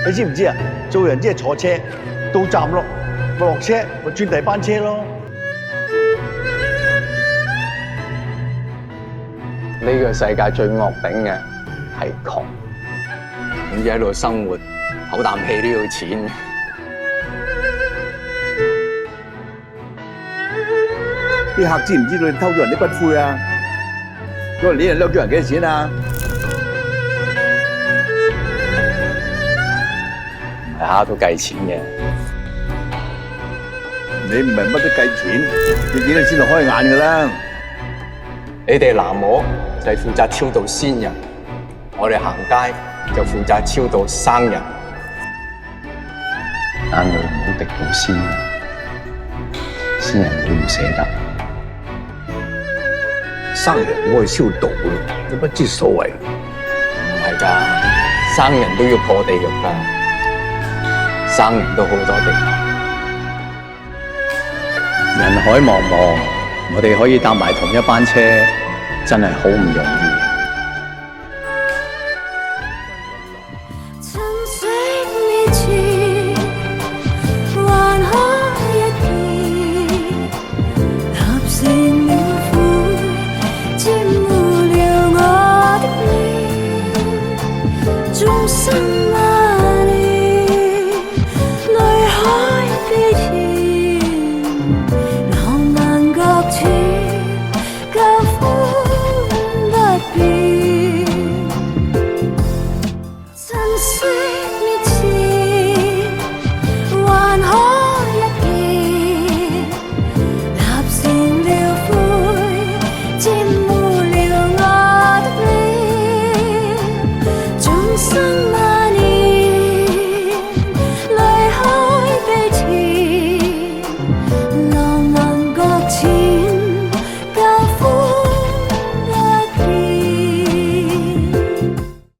你知唔知啊？做人即係坐車到站咯，咪落車咪轉第二班車咯。呢個世界最惡頂嘅係窮，總之喺度生活，口啖氣都要錢。啲客知唔知道你偷咗人啲骨灰啊？嗰年人掠咗人幾多錢啊？係下都計錢嘅。你唔係乜都計錢，你幾多先就開眼㗎啦？你哋喃嘸就係負責超度先人，我哋行街就負責超度生人。眼淚唔好滴到先人，先人會唔捨得。生人我係超度嘅，你不知所謂。唔係㗎，生人都要破地獄㗎，生人都好多地獄。人海茫茫，我哋可以搭埋同一班車，真係好唔容易。塵世面前，還可一見，合成了灰，沾沒了我的臉，眾生。